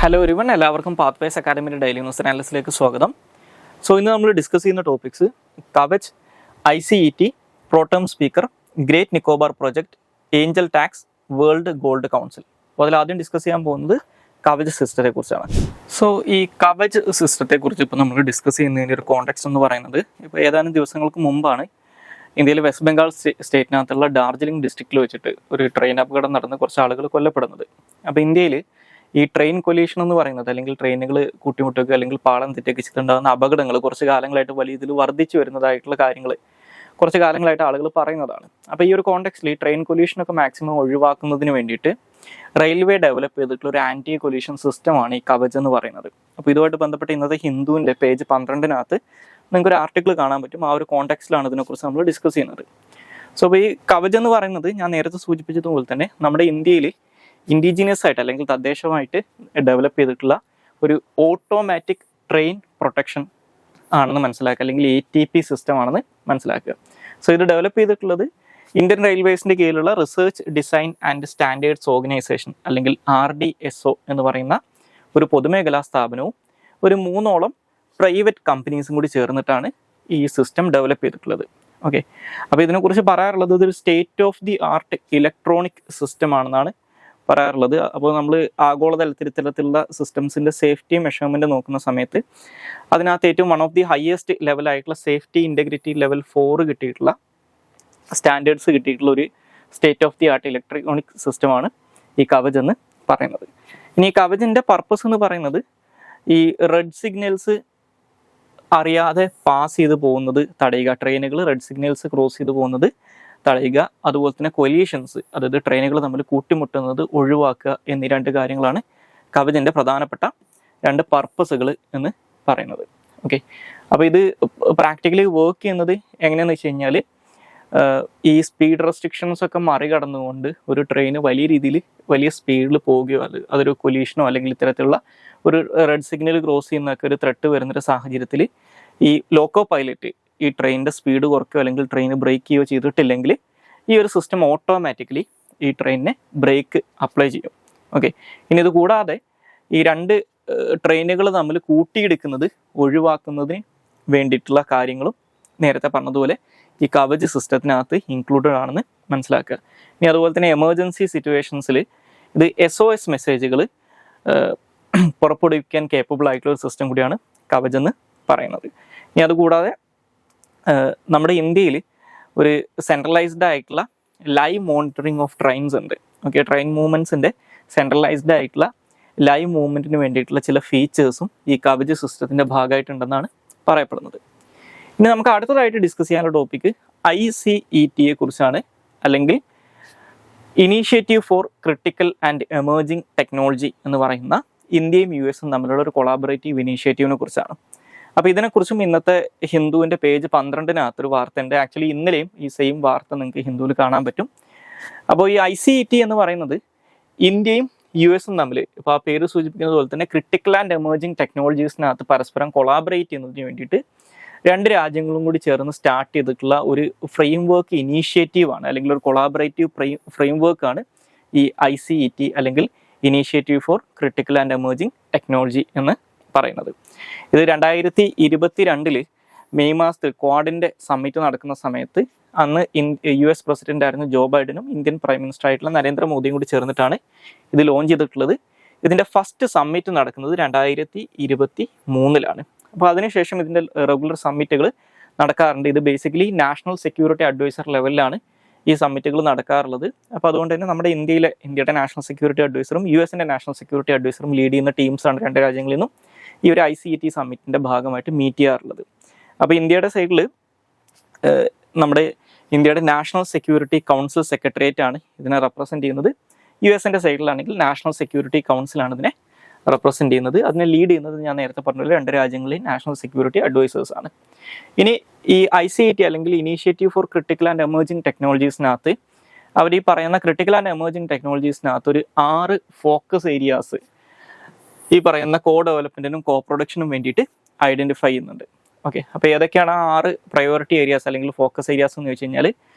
Hello everyone, എല്ലാവർക്കും pathways അക്കാഡമിയുടെ daily news അനാലിസിലേക്ക് സ്വാഗതം. ഇന്ന് നമ്മൾ ഡിസ്കസ് ചെയ്യുന്ന topics Kavach, ICET, pro tem speaker, great Nicobar project, Angel tax, world gold council. അപ്പോൾ അതിൽ ആദ്യം ഡിസ്കസ് ചെയ്യാൻ പോകുന്നത് കവച് സിസ്റ്റത്തെ കുറിച്ചാണ്. ഈ കവച് സിസ്റ്റത്തെ കുറിച്ച് ഇപ്പോൾ നമ്മൾ ഡിസ്കസ് ചെയ്യുന്നതിൻ്റെ ഒരു കോണ്ടെക്സ്റ്റ് എന്ന് പറയുന്നത്, ഇപ്പോൾ ഏതാനും ദിവസങ്ങൾക്ക് മുമ്പാണ് ഇന്ത്യയിലെ വെസ്റ്റ് ബംഗാൾ സ്റ്റേറ്റിനകത്തുള്ള ഡാർജിലിംഗ് ഡിസ്ട്രിക്റ്റിൽ വെച്ചിട്ട് ഒരു ട്രെയിൻ അപകടം നടന്ന് കുറച്ച് ആളുകൾ കൊല്ലപ്പെടുന്നത്. അപ്പോൾ ഇന്ത്യയിൽ ഈ ട്രെയിൻ കൊലീഷൻ എന്ന് പറയുന്നത്, അല്ലെങ്കിൽ ട്രെയിനുകൾ കൂട്ടിമുട്ടുക അല്ലെങ്കിൽ പാളം തെറ്റിച്ചിട്ടുണ്ടാകുന്ന അപകടങ്ങൾ കുറച്ച് കാലങ്ങളായിട്ട് വലിയ ഇതിൽ വർദ്ധിച്ചു വരുന്നതായിട്ടുള്ള കാര്യങ്ങൾ കുറച്ച് കാലങ്ങളായിട്ട് ആളുകൾ പറയുന്നതാണ്. അപ്പോൾ ഈ ഒരു കോണ്ടെക്സ്റ്റിൽ ഈ ട്രെയിൻ കൊലീഷനൊക്കെ മാക്സിമം ഒഴിവാക്കുന്നതിന് വേണ്ടിയിട്ട് റെയിൽവേ ഡെവലപ്പ് ചെയ്തിട്ടുള്ള ഒരു ആൻറ്റി കൊലീഷൻ സിസ്റ്റമാണ് ഈ കവച് എന്ന് പറയുന്നത്. അപ്പോൾ ഇതുമായിട്ട് ബന്ധപ്പെട്ട് ഇന്നത്തെ ഹിന്ദുവിൻ്റെ പേജ് 12 നിങ്ങൾക്ക് ഒരു ആർട്ടിക്കിൾ കാണാൻ പറ്റും. ആ ഒരു കോണ്ടെക്സ്റ്റിലാണ് ഇതിനെക്കുറിച്ച് നമ്മൾ ഡിസ്കസ് ചെയ്യുന്നത്. അപ്പോൾ ഈ കവച് എന്ന് പറയുന്നത് ഞാൻ നേരത്തെ സൂചിപ്പിച്ചതുപോലെ തന്നെ നമ്മുടെ ഇന്ത്യയിൽ ഇൻഡിജീനിയസ് ആയിട്ട് അല്ലെങ്കിൽ തദ്ദേശമായിട്ട് ഡെവലപ്പ് ചെയ്തിട്ടുള്ള ഒരു ഓട്ടോമാറ്റിക് ട്രെയിൻ പ്രൊട്ടക്ഷൻ ആണെന്ന് മനസ്സിലാക്കുക, അല്ലെങ്കിൽ ATP സിസ്റ്റം ആണെന്ന് മനസ്സിലാക്കുക. ഇത് ഡെവലപ്പ് ചെയ്തിട്ടുള്ളത് ഇന്ത്യൻ റെയിൽവേസിൻ്റെ കീഴിലുള്ള research design and standards organisation അല്ലെങ്കിൽ RDSO എന്ന് പറയുന്ന ഒരു പൊതുമേഖലാ സ്ഥാപനവും ഒരു 3ഓളം പ്രൈവറ്റ് കമ്പനീസും കൂടി ചേർന്നിട്ടാണ് ഈ സിസ്റ്റം ഡെവലപ്പ് ചെയ്തിട്ടുള്ളത്. ഓക്കെ, അപ്പോൾ ഇതിനെക്കുറിച്ച് പറയാറുള്ളത് ഇതൊരു state of the art electronic system ആണെന്നാണ് പറയാറുള്ളത്. അപ്പോൾ നമ്മൾ ആഗോളതലത്തിൽ ഇത്തരത്തിലുള്ള സിസ്റ്റംസിൻ്റെ സേഫ്റ്റി മെഷർമെൻറ്റ് നോക്കുന്ന സമയത്ത് അതിനകത്ത് ഏറ്റവും വൺ ഓഫ് ദി ഹയസ്റ്റ് ലെവലായിട്ടുള്ള സേഫ്റ്റി ഇൻറ്റഗ്രിറ്റി ലെവൽ 4 കിട്ടിയിട്ടുള്ള സ്റ്റാൻഡേർഡ്സ് കിട്ടിയിട്ടുള്ള ഒരു state of the art electronic സിസ്റ്റമാണ് ഈ കവച് എന്ന് പറയുന്നത്. ഇനി ഈ കവചിൻ്റെ പർപ്പസ് എന്ന് പറയുന്നത് ഈ റെഡ് സിഗ്നൽസ് അറിയാതെ പാസ് ചെയ്ത് പോകുന്നത് തടയുക, ട്രെയിനുകൾ റെഡ് സിഗ്നൽസ് ക്രോസ് ചെയ്ത് പോകുന്നത് തടയുക, അതുപോലെ തന്നെ കൊലീഷൻസ്, അതായത് ട്രെയിനുകൾ തമ്മിൽ കൂട്ടിമുട്ടുന്നത് ഒഴിവാക്കുക എന്നീ 2 കാര്യങ്ങളാണ് കവചിൻ്റെ പ്രധാനപ്പെട്ട 2 പർപ്പസുകൾ എന്ന് പറയുന്നത്. ഓക്കെ, അപ്പോൾ ഇത് പ്രാക്ടിക്കലി വർക്ക് ചെയ്യുന്നത് എങ്ങനെയാണെന്ന് വെച്ച് കഴിഞ്ഞാൽ ഈ സ്പീഡ് റെസ്ട്രിക്ഷൻസ് ഒക്കെ മറികടന്നുകൊണ്ട് ഒരു ട്രെയിന് വലിയ രീതിയിൽ വലിയ സ്പീഡിൽ പോവുകയോ അതൊരു കൊലീഷനോ അല്ലെങ്കിൽ ഇത്തരത്തിലുള്ള ഒരു റെഡ് സിഗ്നൽ ക്രോസ് ചെയ്യുന്നൊക്കെ ഒരു ത്രെട്ട് വരുന്നൊരു സാഹചര്യത്തിൽ ഈ ലോക്കോ പൈലറ്റ് ഈ ട്രെയിനിൻ്റെ സ്പീഡ് കുറയ്ക്കുകയോ അല്ലെങ്കിൽ ട്രെയിൻ ബ്രേക്ക് ചെയ്യുകയോ ചെയ്തിട്ടില്ലെങ്കിൽ ഈ ഒരു സിസ്റ്റം ഓട്ടോമാറ്റിക്കലി ഈ ട്രെയിനിനെ ബ്രേക്ക് അപ്ലൈ ചെയ്യും. ഓക്കെ, ഇനി ഇത് കൂടാതെ ഈ 2 ട്രെയിനുകൾ തമ്മിൽ കൂട്ടിയിടിക്കുന്നത് ഒഴിവാക്കുന്നതിന് വേണ്ടിയിട്ടുള്ള കാര്യങ്ങളും നേരത്തെ പറഞ്ഞതുപോലെ ഈ കവച് സിസ്റ്റത്തിനകത്ത് ഇൻക്ലൂഡഡ് ആണെന്ന് മനസ്സിലാക്കുക. ഇനി അതുപോലെ തന്നെ എമർജൻസി സിറ്റുവേഷൻസിൽ ഇത് SOS മെസ്സേജുകൾ പുറപ്പെടുവിക്കാൻ കേപ്പബിൾ ആയിട്ടുള്ള ഒരു സിസ്റ്റം കൂടിയാണ് കവച് എന്ന് പറയുന്നത്. ഇനി അതുകൂടാതെ നമ്മുടെ ഇന്ത്യയിൽ ഒരു സെൻട്രലൈസ്ഡ് ആയിട്ടുള്ള ലൈവ് മോണിറ്ററിങ് ഓഫ് ട്രെയിൻസ് ഉണ്ട്. ഓക്കെ, ട്രെയിൻ മൂവ്മെൻറ്റ്സിൻ്റെ സെൻട്രലൈസ്ഡ് ആയിട്ടുള്ള ലൈവ് മൂവ്മെൻറ്റിന് വേണ്ടിയിട്ടുള്ള ചില ഫീച്ചേഴ്സും ഈ കവച് സിസ്റ്റത്തിൻ്റെ ഭാഗമായിട്ടുണ്ടെന്നാണ് പറയപ്പെടുന്നത്. ഇനി നമുക്ക് അടുത്തതായിട്ട് ഡിസ്കസ് ചെയ്യാനുള്ള ടോപ്പിക്ക് ICET കുറിച്ചാണ്, അല്ലെങ്കിൽ initiative for critical and emerging technology എന്ന് പറയുന്ന ഇന്ത്യയും US തമ്മിലുള്ള ഒരു കൊളാബറേറ്റീവ് ഇനീഷ്യേറ്റീവിനെ കുറിച്ചാണ്. അപ്പോൾ ഇതിനെക്കുറിച്ചും ഇന്നത്തെ ഹിന്ദുവിൻ്റെ പേജ് 12 ഒരു വാർത്തയുണ്ട്. ആക്ച്വലി ഇന്നലെയും ഈ സെയിം വാർത്ത നിങ്ങൾക്ക് ഹിന്ദുവിൽ കാണാൻ പറ്റും. അപ്പോൾ ഈ ICET എന്ന് പറയുന്നത് ഇന്ത്യയും US തമ്മിൽ, ഇപ്പോൾ ആ പേര് സൂചിപ്പിക്കുന്നത് പോലെ തന്നെ ക്രിട്ടിക്കൽ ആൻഡ് എമേർജിംഗ് ടെക്നോളജീസിനകത്ത് പരസ്പരം കൊളാബറേറ്റ് ചെയ്യുന്നതിന് വേണ്ടിയിട്ട് 2 രാജ്യങ്ങളും കൂടി ചേർന്ന് സ്റ്റാർട്ട് ചെയ്തിട്ടുള്ള ഒരു ഫ്രെയിം വർക്ക് ഇനീഷ്യേറ്റീവാണ്, അല്ലെങ്കിൽ ഒരു കൊളാബറേറ്റീവ് ഫ്രെയിം വർക്കാണ് ഈ ICET അല്ലെങ്കിൽ initiative for critical and emerging technology എന്ന് പറയുന്നത്. ഇത് 2022 മെയ് മാസത്തിൽ ക്വാഡിൻ്റെ സമ്മിറ്റ് നടക്കുന്ന സമയത്ത് അന്ന് US പ്രസിഡന്റ് ആയിരുന്ന ജോ ബൈഡനും ഇന്ത്യൻ പ്രൈം മിനിസ്റ്റർ ആയിട്ടുള്ള നരേന്ദ്രമോദിയും കൂടി ചേർന്നിട്ടാണ് ഇത് ലോഞ്ച് ചെയ്തിട്ടുള്ളത്. ഇതിൻ്റെ ഫസ്റ്റ് സമ്മിറ്റ് നടക്കുന്നത് 2023 അപ്പോൾ അതിനുശേഷം ഇതിൻ്റെ റെഗുലർ സമ്മിറ്റുകൾ നടക്കാറുണ്ട്. ഇത് ബേസിക്കലി നാഷണൽ സെക്യൂരിറ്റി അഡ്വൈസർ ലെവലിലാണ് ഈ സമ്മിറ്റുകൾ നടക്കാറുള്ളത്. അപ്പോൾ അതുകൊണ്ട് തന്നെ നമ്മുടെ ഇന്ത്യയുടെ നാഷണൽ സെക്യൂരിറ്റി അഡ്വൈസറും US-ൻ്റെ നാഷണൽ സെക്യൂരിറ്റി അഡ്വൈസറും ലീഡ് ചെയ്യുന്ന ടീംസാണ് 2 രാജ്യങ്ങളിൽ നിന്നും ഈ ഒരു ICET സമ്മിറ്റിൻ്റെ ഭാഗമായിട്ട് മീറ്റ് ചെയ്യാറുള്ളത്. അപ്പോൾ ഇന്ത്യയുടെ സൈഡിൽ നമ്മുടെ ഇന്ത്യയുടെ നാഷണൽ സെക്യൂരിറ്റി കൗൺസിൽ സെക്രട്ടേറിയറ്റ് ആണ് ഇതിനെ റെപ്രസെൻറ്റ് ചെയ്യുന്നത്. US-ൻ്റെ സൈഡിലാണെങ്കിൽ നാഷണൽ സെക്യൂരിറ്റി കൗൺസിലാണ് ഇതിനെ റെപ്രസെൻറ്റ് ചെയ്യുന്നത്. അതിനെ ലീഡ് ചെയ്യുന്നത് ഞാൻ നേരത്തെ പറഞ്ഞ 2 രാജ്യങ്ങളിലെ നാഷണൽ സെക്യൂരിറ്റി അഡ്വൈസേഴ്സാണ്. ഇനി ഈ ICET അല്ലെങ്കിൽ initiative for critical and emerging ടെക്നോളജീസിനകത്ത് അവർ ഈ പറയുന്ന ക്രിട്ടിക്കൽ ആൻഡ് എമേർജിംഗ് ടെക്നോളജീസിനകത്ത് ഒരു 6 ഫോക്കസ് ഏരിയാസ് ഈ പറയുന്ന കോ ഡെവലപ്മെൻറ്റിനും കോ പ്രൊഡക്ഷനും വേണ്ടിയിട്ട് ഐഡൻറ്റിഫൈ ചെയ്യുന്നുണ്ട്. ഓക്കെ, അപ്പോൾ ഏതൊക്കെയാണ് ആ 6 പ്രയോറിറ്റി ഏരിയാസ് അല്ലെങ്കിൽ ഫോക്കസ് ഏരിയാസ് എന്ന് വെച്ച് കഴിഞ്ഞാൽ,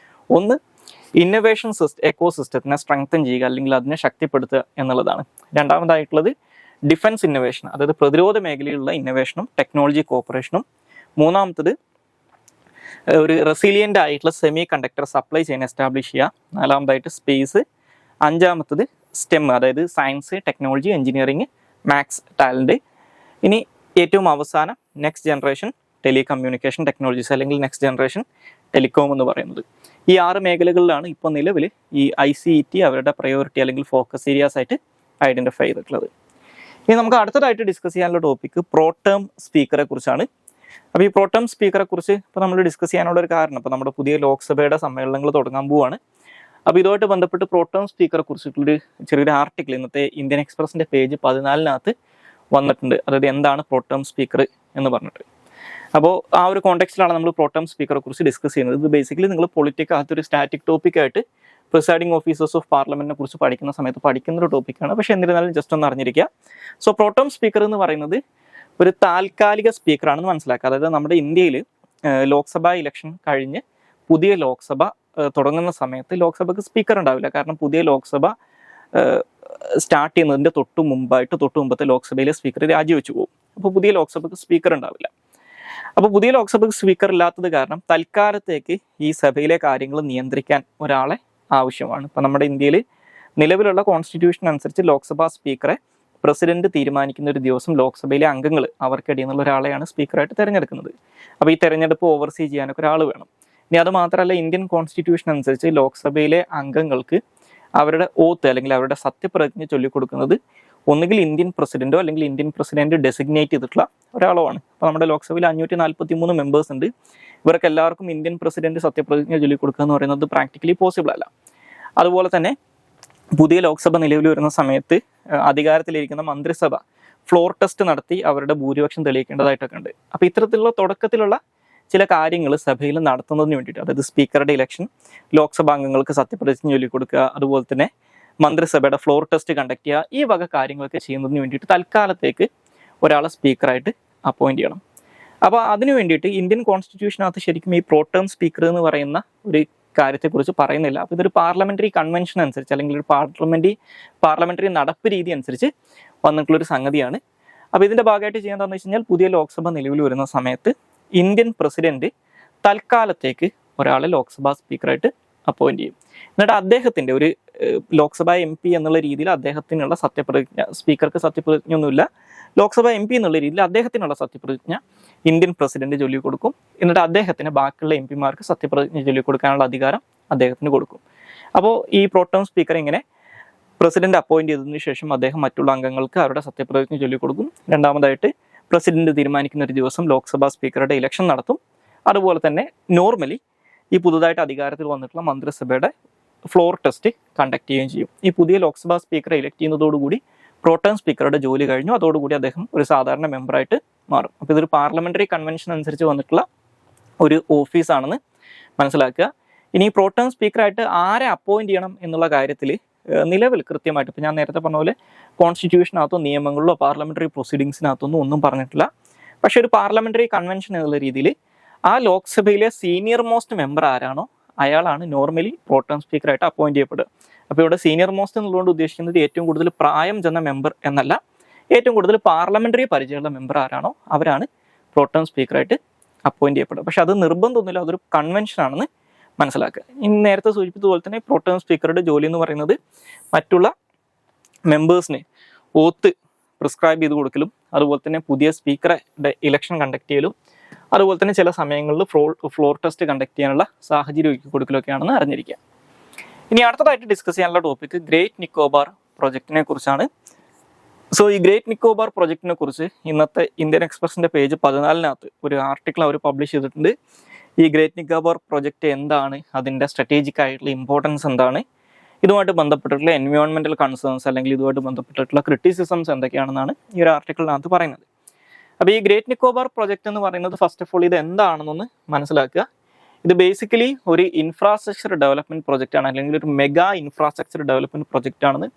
ഒന്ന് ഇന്നൊവേഷൻ എക്കോ സിസ്റ്റത്തിനെ സ്ട്രെങ്തൻ ചെയ്യുക അല്ലെങ്കിൽ അതിനെ ശക്തിപ്പെടുത്തുക എന്നുള്ളതാണ്. രണ്ടാമതായിട്ടുള്ളത് ഡിഫൻസ് ഇന്നൊവേഷൻ, അതായത് പ്രതിരോധ മേഖലയിലുള്ള ഇന്നൊവേഷനും ടെക്നോളജി കോപ്പറേഷനും. മൂന്നാമത്തത് ഒരു റെസിലിയൻ്റ് ആയിട്ടുള്ള semi conductor supply chain establish ചെയ്യുക. നാലാമതായിട്ട് സ്പേസ്. അഞ്ചാമത്തത് സ്റ്റെം, അതായത് science, technology, engineering, maths, talent. ഇനി ഏറ്റവും അവസാനം നെക്സ്റ്റ് ജനറേഷൻ ടെലികമ്മ്യൂണിക്കേഷൻ ടെക്നോളജീസ്, അല്ലെങ്കിൽ നെക്സ്റ്റ് ജനറേഷൻ ടെലികോം എന്ന് പറയുന്നത്. ഈ 6 മേഖലകളിലാണ് ഇപ്പോൾ നിലവിൽ ഈ ICET അവരുടെ പ്രയോറിറ്റി അല്ലെങ്കിൽ ഫോക്കസ് ഏരിയാസ് ആയിട്ട് ഐഡൻറ്റിഫൈ ചെയ്തിട്ടുള്ളത്. ഇനി നമുക്ക് അടുത്തതായിട്ട് ഡിസ്കസ് ചെയ്യാനുള്ള ടോപ്പിക്ക് പ്രോടേം സ്പീക്കറെ കുറിച്ചാണ്. അപ്പോൾ ഈ പ്രോടേം സ്പീക്കറെ കുറിച്ച് ഇപ്പോൾ നമ്മൾ ഡിസ്കസ് ചെയ്യാനുള്ള ഒരു കാരണം, ഇപ്പോൾ നമ്മുടെ പുതിയ ലോക്സഭയുടെ സമ്മേളനങ്ങൾ തുടങ്ങാൻ പോവുകയാണ്. അപ്പോൾ ഇതുമായിട്ട് ബന്ധപ്പെട്ട് പ്രോടേം സ്പീക്കറെ കുറിച്ചിട്ടുള്ളൊരു ചെറിയൊരു ആർട്ടിക്കിൾ ഇന്നത്തെ ഇന്ത്യൻ എക്സ്പ്രസിൻ്റെ പേജ് 14 വന്നിട്ടുണ്ട്. അതായത് എന്താണ് പ്രോടേം സ്പീക്കർ എന്ന് പറഞ്ഞിട്ട്. അപ്പോൾ ആ ഒരു കോണ്ടെക്സ്റ്റിലാണ് നമ്മൾ പ്രോടേം സ്പീക്കറെ കുറിച്ച് ഡിസ്കസ് ചെയ്യുന്നത്. ഇത് ബേസിക്കലി നിങ്ങൾ പൊളിറ്റിക്കകത്തൊരു സ്റ്റാറ്റിക് ടോപ്പിക്കായിട്ട് പ്രിസൈഡിംഗ് ഓഫീസേഴ്സ് ഓഫ് പാർലമെന്റിനെ കുറിച്ച് പഠിക്കുന്ന സമയത്ത് പഠിക്കുന്ന ഒരു ടോപ്പിക്കാണ്. പക്ഷേ എന്നിരുന്നാലും ജസ്റ്റ് ഒന്ന് അറിഞ്ഞിരിക്കുക. സോ പ്രോടേം സ്പീക്കർ എന്ന് പറയുന്നത് ഒരു താൽക്കാലിക സ്പീക്കറാണെന്ന് മനസ്സിലാക്കുക. അതായത് നമ്മുടെ ഇന്ത്യയിൽ ലോക്സഭാ ഇലക്ഷൻ കഴിഞ്ഞ് പുതിയ ലോക്സഭ തുടങ്ങുന്ന സമയത്ത് ലോക്സഭയ്ക്ക് സ്പീക്കർ ഉണ്ടാവില്ല. കാരണം പുതിയ ലോക്സഭ സ്റ്റാർട്ട് ചെയ്യുന്നതിൻ്റെ തൊട്ട് മുമ്പത്തെ ലോക്സഭയിലെ സ്പീക്കർ രാജിവെച്ചു പോകും. അപ്പോൾ പുതിയ ലോക്സഭയ്ക്ക് സ്പീക്കർ ഉണ്ടാവില്ല. അപ്പോൾ പുതിയ ലോക്സഭയ്ക്ക് സ്പീക്കർ ഇല്ലാത്തത് കാരണം തൽക്കാലത്തേക്ക് ഈ സഭയിലെ കാര്യങ്ങൾ നിയന്ത്രിക്കാൻ ഒരാളെ ആവശ്യമാണ്. ഇപ്പം നമ്മുടെ ഇന്ത്യയിൽ നിലവിലുള്ള കോൺസ്റ്റിറ്റ്യൂഷൻ അനുസരിച്ച് ലോക്സഭാ സ്പീക്കറെ പ്രസിഡന്റ് തീരുമാനിക്കുന്ന ഒരു ദിവസം ലോക്സഭയിലെ അംഗങ്ങൾ അവർക്കിടയിൽ നിന്നുള്ള ഒരാളെയാണ് സ്പീക്കറായിട്ട് തിരഞ്ഞെടുക്കുന്നത്. അപ്പോൾ ഈ തെരഞ്ഞെടുപ്പ് ഓവർസീ ചെയ്യാനൊക്കെ ഒരാൾ വേണം. ഇനി അത് മാത്രമല്ല, ഇന്ത്യൻ കോൺസ്റ്റിറ്റ്യൂഷൻ അനുസരിച്ച് ലോക്സഭയിലെ അംഗങ്ങൾക്ക് അവരുടെ ഓത്ത് അല്ലെങ്കിൽ അവരുടെ സത്യപ്രതിജ്ഞ ചൊല്ലിക്കൊടുക്കുന്നത് ഒന്നുകിൽ ഇന്ത്യൻ പ്രസിഡന്റോ അല്ലെങ്കിൽ ഇന്ത്യൻ പ്രസിഡന്റ് ഡെസിഗ്നേറ്റ് ചെയ്തിട്ടുള്ള ഒരാളോ ആണ്. അപ്പോൾ നമ്മുടെ ലോക്സഭയിൽ 543 മെമ്പേഴ്സ് ഉണ്ട്. ഇവർക്ക് എല്ലാവർക്കും ഇന്ത്യൻ പ്രസിഡന്റ് സത്യപ്രതിജ്ഞ ചൊല്ലിക്കൊടുക്കുക എന്ന് പറയുന്നത് പ്രാക്ടിക്കലി പോസിബിൾ അല്ല. അതുപോലെ തന്നെ പുതിയ ലോക്സഭ നിലവിൽ വരുന്ന സമയത്ത് അധികാരത്തിലിരിക്കുന്ന മന്ത്രിസഭ ഫ്ലോർ ടെസ്റ്റ് നടത്തി അവരുടെ ഭൂരിപക്ഷം തെളിയിക്കേണ്ടതായിട്ടൊക്കെ ഉണ്ട്. അപ്പോൾ ഇത്തരത്തിലുള്ള തുടക്കത്തിലുള്ള ചില കാര്യങ്ങൾ സഭയിൽ നടത്തുന്നതിന് വേണ്ടിയിട്ട്, അതായത് സ്പീക്കറുടെ ഇലക്ഷൻ, ലോക്സഭാ അംഗങ്ങൾക്ക് സത്യപ്രതിജ്ഞ ചൊല്ലിക്കൊടുക്കുക, അതുപോലെ തന്നെ മന്ത്രിസഭയുടെ ഫ്ലോർ ടെസ്റ്റ് കണ്ടക്ട് ചെയ്യുക, ഈ വക കാര്യങ്ങളൊക്കെ ചെയ്യുന്നതിന് വേണ്ടിയിട്ട് തൽക്കാലത്തേക്ക് ഒരാളെ സ്പീക്കറായിട്ട് അപ്പോയിന്റ് ചെയ്യണം. അപ്പോൾ അതിനു വേണ്ടിയിട്ട് ഇന്ത്യൻ കോൺസ്റ്റിറ്റ്യൂഷനകത്ത് ശരിക്കും ഈ പ്രോടേം സ്പീക്കർ എന്ന് പറയുന്ന ഒരു കാര്യത്തെക്കുറിച്ച് പറയുന്നില്ല. അപ്പോൾ ഇതൊരു പാർലമെന്ററി കൺവെൻഷൻ അനുസരിച്ച് അല്ലെങ്കിൽ ഒരു പാർലമെന്ററി നടപ്പ് രീതി അനുസരിച്ച് വന്നിട്ടുള്ളൊരു സംഗതിയാണ്. അപ്പോൾ ഇതിൻ്റെ ഭാഗമായിട്ട് ചെയ്യാൻ വെച്ച് കഴിഞ്ഞാൽ പുതിയ ലോക്സഭ നിലവിൽ വരുന്ന സമയത്ത് ഇന്ത്യൻ പ്രസിഡന്റ് തൽക്കാലത്തേക്ക് ഒരാളെ ലോക്സഭാ സ്പീക്കറായിട്ട് അപ്പോയിന്റ് ചെയ്യും. എന്നിട്ട് അദ്ദേഹത്തിൻ്റെ ഒരു ലോക്സഭാ MP എന്നുള്ള രീതിയിൽ അദ്ദേഹത്തിനുള്ള സത്യപ്രതിജ്ഞ, സ്പീക്കർക്ക് സത്യപ്രതിജ്ഞ ഒന്നുമില്ല, ലോക്സഭാ MP എന്നുള്ള രീതിയിൽ അദ്ദേഹത്തിനുള്ള സത്യപ്രതിജ്ഞ ഇന്ത്യൻ പ്രസിഡന്റ് ചൊല്ലിക്കൊടുക്കും. എന്നിട്ട് അദ്ദേഹത്തിന് ബാക്കിയുള്ള MP-മാർക്ക് സത്യപ്രതിജ്ഞ ചൊല്ലിക്കൊടുക്കാനുള്ള അധികാരം അദ്ദേഹത്തിന് കൊടുക്കും. അപ്പോൾ ഈ പ്രോടേം സ്പീക്കർ ഇങ്ങനെ പ്രസിഡന്റ് അപ്പോയിന്റ് ചെയ്തതിനു ശേഷം അദ്ദേഹം മറ്റുള്ള അംഗങ്ങൾക്ക് അവരുടെ സത്യപ്രതിജ്ഞ ചൊല്ലിക്കൊടുക്കും. രണ്ടാമതായിട്ട് പ്രസിഡന്റ് തീരുമാനിക്കുന്ന ഒരു ദിവസം ലോക്സഭാ സ്പീക്കറുടെ ഇലക്ഷൻ നടത്തും. അതുപോലെ തന്നെ നോർമലി ഈ പുതുതായിട്ട് അധികാരത്തിൽ വന്നിട്ടുള്ള മന്ത്രിസഭയുടെ ഫ്ലോർ ടെസ്റ്റ് കണ്ടക്ട് ചെയ്യുകയും ചെയ്യും. ഈ പുതിയ ലോക്സഭാ സ്പീക്കറെ ഇലക്ട് ചെയ്യുന്നതോടുകൂടി പ്രോടേം സ്പീക്കറുടെ ജോലി കഴിഞ്ഞു. അതോടുകൂടി അദ്ദേഹം ഒരു സാധാരണ മെമ്പറായിട്ട് മാറും. അപ്പോൾ ഇതൊരു പാർലമെന്ററി കൺവെൻഷൻ അനുസരിച്ച് വന്നിട്ടുള്ള ഒരു ഓഫീസാണെന്ന് മനസ്സിലാക്കുക. ഇനി പ്രോടേം സ്പീക്കറായിട്ട് ആരെ അപ്പോയിന്റ് ചെയ്യണം എന്നുള്ള കാര്യത്തിൽ നിലവിൽ കൃത്യമായിട്ട്, ഇപ്പോൾ ഞാൻ നേരത്തെ പറഞ്ഞ പോലെ കോൺസ്റ്റിറ്റ്യൂഷനകത്തോ നിയമങ്ങളിലോ പാർലമെന്ററി പ്രൊസീഡിങ്സിനകത്തൊന്നും ഒന്നും പറഞ്ഞിട്ടില്ല. പക്ഷേ ഒരു പാർലമെന്ററി കൺവെൻഷൻ എന്നുള്ള രീതിയിൽ ആ ലോക്സഭയിലെ സീനിയർ മോസ്റ്റ് മെമ്പർ ആരാണോ അയാളാണ് നോർമലി പ്രോടേം സ്പീക്കറായിട്ട് അപ്പോയിന്റ് ചെയ്യപ്പെടുക. അപ്പോൾ ഇവിടെ സീനിയർ മോസ്റ്റ് എന്നുള്ളതുകൊണ്ട് ഉദ്ദേശിക്കുന്നത് ഏറ്റവും കൂടുതൽ പ്രായം ചെന്ന മെമ്പർ എന്നല്ല, ഏറ്റവും കൂടുതൽ പാർലമെന്ററി പരിചയമുള്ള മെമ്പർ ആരാണോ അവരാണ് പ്രോടേം സ്പീക്കറായിട്ട് അപ്പോയിന്റ് ചെയ്യപ്പെടുക. പക്ഷെ അത് നിർബന്ധമൊന്നുമില്ല, അതൊരു കൺവെൻഷൻ ആണെന്ന് മനസ്സിലാക്കുക. ഇനി നേരത്തെ സൂചിപ്പിച്ചതുപോലെ തന്നെ പ്രോടേം സ്പീക്കറുടെ ജോലി എന്ന് പറയുന്നത് മറ്റുള്ള മെമ്പേഴ്സിന് ഓത്ത് പ്രിസ്ക്രൈബ് ചെയ്ത് കൊടുക്കലും, അതുപോലെ തന്നെ പുതിയ സ്പീക്കറുടെ ഇലക്ഷൻ കണ്ടക്ട് ചെയ്യലും, അതുപോലെ തന്നെ ചില സമയങ്ങളിൽ ഫ്ലോർ ടെസ്റ്റ് കണ്ടക്ട് ചെയ്യാനുള്ള സാഹചര്യം ഒരുക്കി കൊടുക്കലൊക്കെയാണെന്ന് അറിഞ്ഞിരിക്കുക. ഇനി അടുത്തതായിട്ട് ഡിസ്കസ് ചെയ്യാനുള്ള ടോപ്പിക്ക് ഗ്രേറ്റ് നിക്കോബാർ പ്രൊജക്റ്റിനെ കുറിച്ചാണ്. സോ ഈ ഗ്രേറ്റ് നിക്കോബാർ പ്രൊജക്റ്റിനെ കുറിച്ച് ഇന്നത്തെ ഇന്ത്യൻ എക്സ്പ്രസിൻ്റെ പേജ് 14 ഒരു ആർട്ടിക്കിൾ അവർ പബ്ലിഷ് ചെയ്തിട്ടുണ്ട്. ഈ ഗ്രേറ്റ് നിക്കോബാർ പ്രൊജക്റ്റ് എന്താണ്, അതിൻ്റെ സ്ട്രാറ്റജിക് ആയിട്ടുള്ള ഇമ്പോർട്ടൻസ് എന്താണ്, ഇതുമായിട്ട് ബന്ധപ്പെട്ടിട്ടുള്ള എൻവയോൺമെൻറ്റൽ കൺസേൺസ് അല്ലെങ്കിൽ ഇതുമായിട്ട് ബന്ധപ്പെട്ടിട്ടുള്ള ക്രിറ്റിസിസംസ് എന്തൊക്കെയാണെന്നാണ് ഈ ഒരു ആർട്ടിക്കിളിനകത്ത് പറയുന്നത്. അപ്പോൾ ഈ ഗ്രേറ്റ് നിക്കോബാർ പ്രൊജക്റ്റ് എന്ന് പറയുന്നത് ഫസ്റ്റ് ഓഫ് ഓൾ ഇത് എന്താണെന്നൊന്ന് മനസ്സിലാക്കുക. ഇത് ബേസിക്കലി ഒരു ഇൻഫ്രാസ്ട്രക്ചർ ഡെവലപ്മെൻറ്റ് പ്രൊജക്റ്റ് ആണ്, അല്ലെങ്കിൽ ഒരു മെഗാ ഇൻഫ്രാസ്ട്രക്ചർ ഡെവലപ്മെൻറ്റ് പ്രൊജക്റ്റ് ആണെന്ന്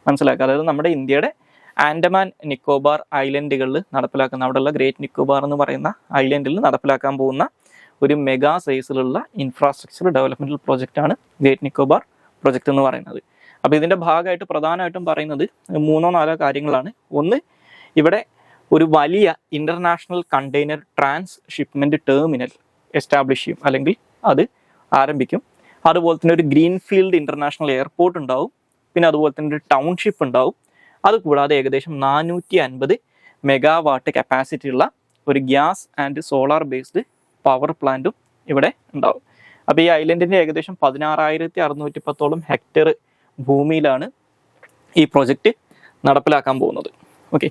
മനസ്സിലാക്കുക. അതായത് നമ്മുടെ ഇന്ത്യയുടെ ആൻഡമാൻ നിക്കോബാർ ഐലൻഡുകളിൽ നടപ്പിലാക്കുന്ന, അവിടെയുള്ള ഗ്രേറ്റ് നിക്കോബാർ എന്ന് പറയുന്ന ഐലൻഡിൽ നടപ്പിലാക്കാൻ പോകുന്ന ഒരു മെഗാ സൈസിലുള്ള ഇൻഫ്രാസ്ട്രക്ചർ ഡെവലപ്മെൻറ്റൽ പ്രൊജക്റ്റ് ആണ് ഗ്രേറ്റ് നിക്കോബാർ പ്രൊജക്റ്റ് എന്ന് പറയുന്നത്. അപ്പോൾ ഇതിൻ്റെ ഭാഗമായിട്ട് പ്രധാനമായിട്ടും പറയുന്നത് 3-4 കാര്യങ്ങളാണ്. ഒന്ന്, ഇവിടെ ഒരു വലിയ international container transhipment terminal establish ചെയ്യും, അല്ലെങ്കിൽ അത് ആരംഭിക്കും. അതുപോലെ തന്നെ ഒരു ഗ്രീൻഫീൽഡ് ഇൻ്റർനാഷണൽ എയർപോർട്ട് ഉണ്ടാവും. പിന്നെ അതുപോലെ തന്നെ ഒരു ടൗൺഷിപ്പ് ഉണ്ടാവും. അതുകൂടാതെ ഏകദേശം 450 മെഗാവാട്ട് കപ്പാസിറ്റി ഉള്ള ഒരു gas and solar based power പ്ലാന്റും ഇവിടെ ഉണ്ടാവും. അപ്പോൾ ഈ ഐലൻഡിൻ്റെ ഏകദേശം 16,610 ഹെക്ടർ ഭൂമിയിലാണ് ഈ പ്രൊജക്റ്റ് നടപ്പിലാക്കാൻ പോകുന്നത്. ഓക്കെ,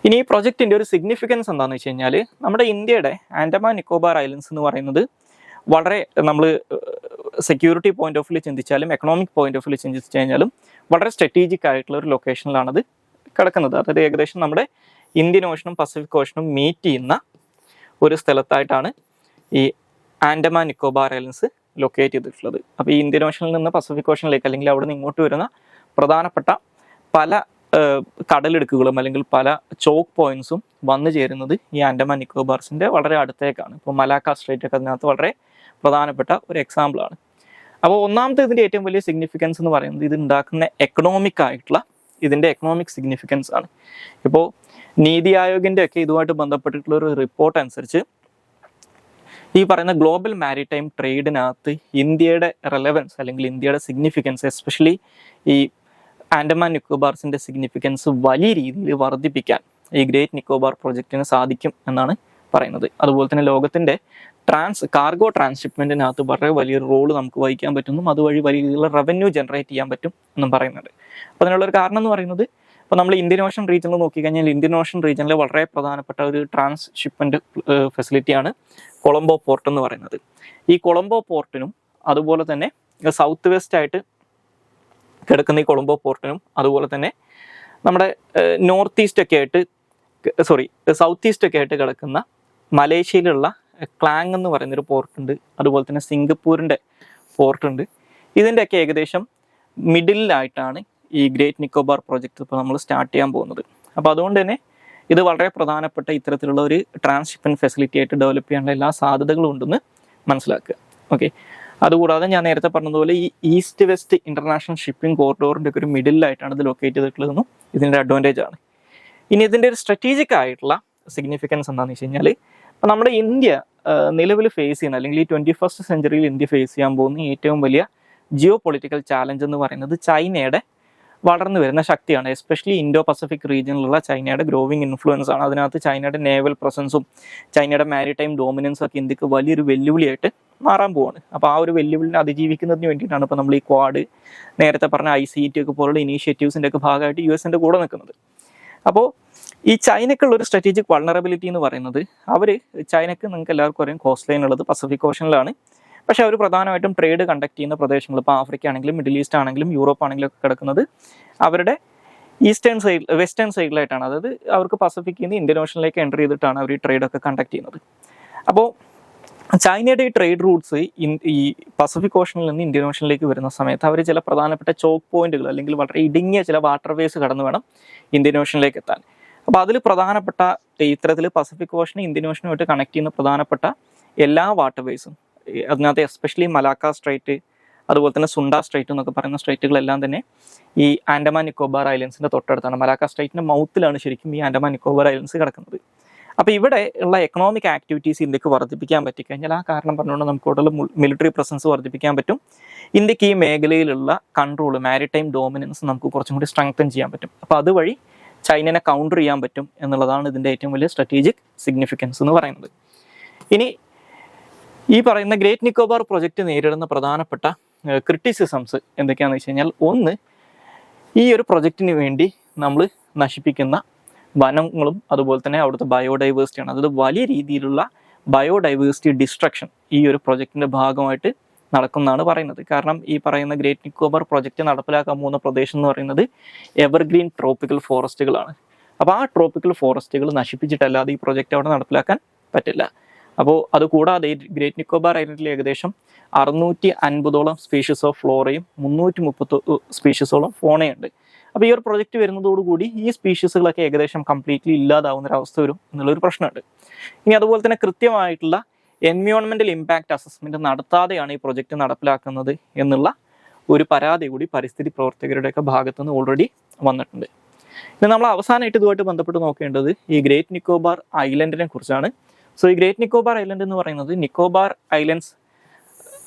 ഇനി ഈ പ്രൊജക്റ്റിൻ്റെ ഒരു സിഗ്നിഫിക്കൻസ് എന്താണെന്ന് വെച്ച് കഴിഞ്ഞാൽ, നമ്മുടെ ഇന്ത്യയുടെ ആൻഡമാൻ നിക്കോബാർ ഐലൻഡ്സ് എന്ന് പറയുന്നത് വളരെ, നമ്മൾ സെക്യൂരിറ്റി പോയിന്റ് ഓഫ് വ്യൂ ചിന്തിച്ചാലും എക്കണോമിക് പോയിന്റ് ഓഫ് വ്യൂ ചിന്തിച്ചു കഴിഞ്ഞാലും വളരെ സ്ട്രാറ്റജിക് ആയിട്ടുള്ള ഒരു ലൊക്കേഷനിലാണത് കിടക്കുന്നത്. അതായത് ഏകദേശം നമ്മുടെ ഇന്ത്യൻ ഓഷനും പസഫിക് ഓഷനും മീറ്റ് ചെയ്യുന്ന ഒരു സ്ഥലത്തായിട്ടാണ് ഈ ആൻഡമാൻ നിക്കോബാർ ഐലൻഡ്സ് ലൊക്കേറ്റ് ചെയ്തിട്ടുള്ളത്. അപ്പോൾ ഈ ഇന്ത്യൻ ഓഷനിൽ നിന്ന് പസഫിക് ഓഷനിലേക്ക്, അല്ലെങ്കിൽ അവിടെ നിന്ന് ഇങ്ങോട്ട് വരുന്ന പ്രധാനപ്പെട്ട പല കടലിടുക്കുകളും അല്ലെങ്കിൽ പല ചോക്ക് പോയിന്റ്സും വന്നു ചേരുന്നത് ഈ ആൻഡമാൻ നിക്കോബാർസിൻ്റെ വളരെ അടുത്തേക്കാണ്. ഇപ്പോൾ മലാക്ക സ്ട്രേറ്റ് ഒക്കെ അതിനകത്ത് വളരെ പ്രധാനപ്പെട്ട ഒരു എക്സാമ്പിളാണ്. അപ്പോൾ ഒന്നാമത്തെ ഇതിൻ്റെ ഏറ്റവും വലിയ സിഗ്നിഫിക്കൻസ് എന്ന് പറയുന്നത് ഇത് ഉണ്ടാക്കുന്ന എക്കണോമിക് ആയിട്ടുള്ള ഇതിൻ്റെ എക്കണോമിക് സിഗ്നിഫിക്കൻസ് ആണ്. ഇപ്പോൾ നീതി ആയോഗിൻ്റെ ഒക്കെ ഇതുമായിട്ട് ബന്ധപ്പെട്ടിട്ടുള്ള ഒരു റിപ്പോർട്ട് അനുസരിച്ച് ഈ പറയുന്ന ഗ്ലോബൽ മാരിടൈം ട്രേഡിനകത്ത് ഇന്ത്യയുടെ റെലവൻസ് അല്ലെങ്കിൽ ഇന്ത്യയുടെ സിഗ്നിഫിക്കൻസ്, എസ്പെഷ്യലി ഈ ആൻഡമാൻ നിക്കോബാർസിൻ്റെ സിഗ്നിഫിക്കൻസ് വലിയ രീതിയിൽ വർദ്ധിപ്പിക്കാൻ ഈ ഗ്രേറ്റ് നിക്കോബാർ പ്രൊജക്റ്റിന് സാധിക്കും എന്നാണ് പറയുന്നത്. അതുപോലെ തന്നെ ലോകത്തിൻ്റെ കാർഗോ ട്രാൻസ്ഷിപ്മെൻറ്റിനകത്ത് വളരെ വലിയൊരു റോള് നമുക്ക് വഹിക്കാൻ പറ്റുന്നു, അതുവഴി വലിയ രീതിയിലുള്ള റവന്യൂ ജനറേറ്റ് ചെയ്യാൻ പറ്റും എന്നും പറയുന്നുണ്ട്. അപ്പോൾ അതിനുള്ളൊരു കാരണം എന്ന് പറയുന്നത്, ഇപ്പോൾ നമ്മൾ ഇന്ത്യൻ ഓഷൻ റീജിയനിൽ നോക്കിക്കഴിഞ്ഞാൽ ഇന്ത്യൻ ഓഷൻ റീജിയനിലെ വളരെ പ്രധാനപ്പെട്ട ഒരു ട്രാൻസ്ഷിപ്മെൻറ്റ് ഫെസിലിറ്റിയാണ് കൊളംബോ പോർട്ട് എന്ന് പറയുന്നത്. ഈ കൊളംബോ പോർട്ടിനും അതുപോലെ തന്നെ സൗത്ത് വെസ്റ്റ് ആയിട്ട് കിടക്കുന്ന ഈ കൊളംബോ പോർട്ടിനും അതുപോലെ തന്നെ നമ്മുടെ സൗത്ത് ഈസ്റ്റ് ഒക്കെ ആയിട്ട് കിടക്കുന്ന മലേഷ്യയിലുള്ള ക്ലാങ് എന്ന് പറയുന്നൊരു പോർട്ടുണ്ട്. അതുപോലെ തന്നെ സിംഗപ്പൂരിൻ്റെ പോർട്ടുണ്ട്. ഇതിൻ്റെയൊക്കെ ഏകദേശം മിഡിലായിട്ടാണ് ഈ ഗ്രേറ്റ് നിക്കോബാർ പ്രൊജക്റ്റ് ഇപ്പോൾ നമ്മൾ സ്റ്റാർട്ട് ചെയ്യാൻ പോകുന്നത്. അപ്പോൾ അതുകൊണ്ട് തന്നെ ഇത് വളരെ പ്രധാനപ്പെട്ട ഇത്തരത്തിലുള്ള ഒരു ട്രാൻസ്ഷിപ്മെൻറ്റ് ഫെസിലിറ്റി ആയിട്ട് ഡെവലപ്പ് ചെയ്യാനുള്ള എല്ലാ സാധ്യതകളും ഉണ്ടെന്ന് മനസ്സിലാക്കുക. ഓക്കെ, അതുകൂടാതെ ഞാൻ നേരത്തെ പറഞ്ഞതുപോലെ ഈ ഈസ്റ്റ് വെസ്റ്റ് ഇൻ്റർനാഷണൽ ഷിപ്പിംഗ് കോറിഡോറിൻ്റെ ഒക്കെ ഒരു മിഡിലായിട്ടാണ് ഇത് ലൊക്കേറ്റ് ചെയ്തിട്ടുള്ളതെന്നും ഇതിൻ്റെ അഡ്വാൻറ്റേജ് ആണ്. ഇനി ഇതിൻ്റെ ഒരു സ്ട്രാറ്റജിക് ആയിട്ടുള്ള സിഗ്നിഫിക്കൻസ് എന്താണെന്ന് വെച്ച് കഴിഞ്ഞാൽ, ഇപ്പോൾ നമ്മുടെ ഇന്ത്യ നിലവിൽ ഫേസ് ചെയ്യുന്ന, അല്ലെങ്കിൽ ഈ 21st സെഞ്ച്വറിയിൽ ഇന്ത്യ ഫേസ് ചെയ്യാൻ പോകുന്ന ഏറ്റവും വലിയ ജിയോ പൊളിറ്റിക്കൽ ചാലഞ്ച് എന്ന് പറയുന്നത് ചൈനയുടെ വളർന്നു വരുന്ന ശക്തിയാണ്. എസ്പെഷ്യലി ഇൻഡോ പസഫിക് റീജിയനിലുള്ള ചൈനയുടെ ഗ്രോവിങ് ഇൻഫ്ലുവൻസ് ആണ്. അതിനകത്ത് ചൈനയുടെ നേവൽ പ്രസൻസും ചൈനയുടെ മാരിടൈം ഡോമിനൻസും ഒക്കെ ഇന്ത്യക്ക് വലിയൊരു വെല്ലുവിളിയായിട്ട് മാറാൻ പോവാണ്. അപ്പോൾ ആ ഒരു വെല്ലുവിളിനെ അതിജീവിക്കുന്നതിന് വേണ്ടിയിട്ടാണ് ഇപ്പോൾ നമ്മൾ ഈ ക്വാഡ്, നേരത്തെ പറഞ്ഞ ICET ഒക്കെ പോലുള്ള ഇനീഷ്യേറ്റീവ്സിൻ്റെ ഒക്കെ ഭാഗമായിട്ട് US-ൻ്റെ കൂടെ നിൽക്കുന്നത്. അപ്പോൾ ഈ ചൈനയ്ക്കുള്ള ഒരു സ്ട്രാറ്റജിക് വൾണറബിലിറ്റി എന്ന് പറയുന്നത്, ചൈനയ്ക്ക് നിങ്ങൾക്ക് എല്ലാവർക്കും അറിയാം കോസ്റ്റ് ലൈൻ ഉള്ളത് പസഫിക് ഓഷനിലാണ്. പക്ഷെ അവർ പ്രധാനമായിട്ടും ട്രേഡ് കണ്ടക്ട് ചെയ്യുന്ന പ്രദേശങ്ങൾ, ഇപ്പോൾ ആഫ്രിക്ക ആണെങ്കിലും മിഡിൽ ഈസ്റ്റ് ആണെങ്കിലും യൂറോപ്പ് ആണെങ്കിലും ഒക്കെ കിടക്കുന്നത് അവരുടെ വെസ്റ്റേൺ സൈഡിലായിട്ടാണ്. അതായത് അവർക്ക് പസഫിക്കിൽ നിന്ന് ഇന്ത്യൻ ഓഷനിലേക്ക് എൻ്റർ ചെയ്തിട്ടാണ് അവർ ഈ ട്രേഡൊക്കെ കണ്ടക്ട് ചെയ്യുന്നത്. അപ്പോൾ ചൈനയുടെ ഈ ട്രേഡ് റൂട്ട്സ് ഈ പസഫിക് ഓഷനിൽ നിന്ന് ഇന്ത്യൻ ഓഷനിലേക്ക് വരുന്ന സമയത്ത് അവർ ചില പ്രധാനപ്പെട്ട ചോക്ക് പോയിന്റുകൾ അല്ലെങ്കിൽ വളരെ ഇടുങ്ങിയ ചില വാട്ടർ വേസ് കടന്നു വേണം ഇന്ത്യൻ ഓഷനിലേക്ക് എത്താൻ. അപ്പോൾ അതിൽ പ്രധാനപ്പെട്ട ഇത്തരത്തിൽ പസഫിക് ഓഷനെ ഇന്ത്യൻ ഓഷനുമായിട്ട് കണക്ട് ചെയ്യുന്ന പ്രധാനപ്പെട്ട എല്ലാ വാട്ടർ വേസും, അതിനകത്ത് എസ്പെഷ്യലി മലാക്ക സ്ട്രൈറ്റ്, അതുപോലെ തന്നെ സുണ്ട സ്ട്രൈറ്റ് എന്നൊക്കെ പറയുന്ന സ്ട്രൈറ്റുകളെല്ലാം തന്നെ ഈ ആൻഡമാൻ നിക്കോബാർ ഐലൻഡ്സിൻ്റെ തൊട്ടടുത്താണ്. മലാക്ക സ്ട്രൈറ്റിൻ്റെ മൗത്തിലാണ് ശരിക്കും ഈ ആൻഡമാൻ നിക്കോബാർ ഐലൻഡ്സ് കിടക്കുന്നത്. അപ്പോൾ ഇവിടെ ഉള്ള എക്കണോമിക് ആക്ടിവിറ്റീസ് ഇന്ത്യക്ക് വർദ്ധിപ്പിക്കാൻ പറ്റിക്കഴിഞ്ഞാൽ, ആ കാരണം പറഞ്ഞുകൊണ്ട് നമുക്ക് കൂടുതൽ മിലിറ്ററി പ്രസൻസ് വർദ്ധിപ്പിക്കാൻ പറ്റും. ഇന്ത്യക്ക് ഈ മേഖലയിലുള്ള കൺട്രോൾ, മാരിടൈം ഡോമിനൻസ് നമുക്ക് കുറച്ചും കൂടി സ്ട്രെങ്തൻ ചെയ്യാൻ പറ്റും. അപ്പോൾ അതുവഴി ചൈനനെ കൗണ്ടർ ചെയ്യാൻ പറ്റും എന്നുള്ളതാണ് ഇതിൻ്റെ ഏറ്റവും വലിയ സ്ട്രാറ്റജിക് സിഗ്നിഫിക്കൻസ് എന്ന് പറയുന്നത്. ഇനി ഈ പറയുന്ന ഗ്രേറ്റ് നിക്കോബാർ പ്രൊജക്റ്റ് നേരിടുന്ന പ്രധാനപ്പെട്ട ക്രിറ്റിസിസംസ് എന്തൊക്കെയാണെന്ന് വെച്ച് കഴിഞ്ഞാൽ, ഒന്ന്, ഈ ഒരു പ്രൊജക്റ്റിന് വേണ്ടി നമ്മൾ നശിപ്പിക്കുന്ന വനങ്ങളും അതുപോലെ തന്നെ അവിടുത്തെ ബയോഡൈവേഴ്സിറ്റിയാണ്. അതായത് വലിയ രീതിയിലുള്ള ബയോഡൈവേഴ്സിറ്റി ഡിസ്ട്രക്ഷൻ ഈ ഒരു പ്രൊജക്റ്റിൻ്റെ ഭാഗമായിട്ട് നടക്കുന്നതാണ് പറയുന്നത്. കാരണം ഈ പറയുന്ന ഗ്രേറ്റ് നിക്കോബാർ പ്രൊജക്റ്റ് നടപ്പിലാക്കാൻ പോകുന്ന പ്രദേശം എന്ന് പറയുന്നത് എവർഗ്രീൻ ട്രോപ്പിക്കൽ ഫോറസ്റ്റുകളാണ്. അപ്പോൾ ആ ട്രോപ്പിക്കൽ ഫോറസ്റ്റുകൾ നശിപ്പിച്ചിട്ടല്ലാതെ ഈ പ്രൊജക്റ്റ് അവിടെ നടപ്പിലാക്കാൻ പറ്റില്ല. അപ്പോൾ അതുകൂടാതെ ഗ്രേറ്റ് നിക്കോബാർ ഐലൻഡിൽ ഏകദേശം 650ഓളം സ്പീഷീസ് ഓഫ് ഫ്ലോറയും 330 സ്പീഷീസോളം ഫോണയുണ്ട്. അപ്പോൾ ഈ ഒരു പ്രൊജക്റ്റ് വരുന്നതോടുകൂടി ഈ സ്പീഷീസുകളൊക്കെ ഏകദേശം കംപ്ലീറ്റ്ലി ഇല്ലാതാവുന്നൊരവസ്ഥ വരും എന്നുള്ളൊരു പ്രശ്നമുണ്ട്. ഇനി അതുപോലെ തന്നെ കൃത്യമായിട്ടുള്ള എൻവയോൺമെൻറ്റൽ ഇമ്പാക്റ്റ് അസസ്മെൻറ്റ് നടത്താതെയാണ് ഈ പ്രൊജക്റ്റ് നടപ്പിലാക്കുന്നത് എന്നുള്ള ഒരു പരാതി കൂടി പരിസ്ഥിതി പ്രവർത്തകരുടെയൊക്കെ ഭാഗത്തുനിന്ന് ഓൾറെഡി വന്നിട്ടുണ്ട്. ഇനി നമ്മൾ അവസാനമായിട്ട് ഇതുമായിട്ട് ബന്ധപ്പെട്ട് നോക്കേണ്ടത് ഈ ഗ്രേറ്റ് നിക്കോബാർ ഐലൻഡിനെ കുറിച്ചാണ്. സോ ഈ ഗ്രേറ്റ് നിക്കോബാർ ഐലൻഡ് എന്ന് പറയുന്നത് നിക്കോബാർ ഐലൻഡ്സ്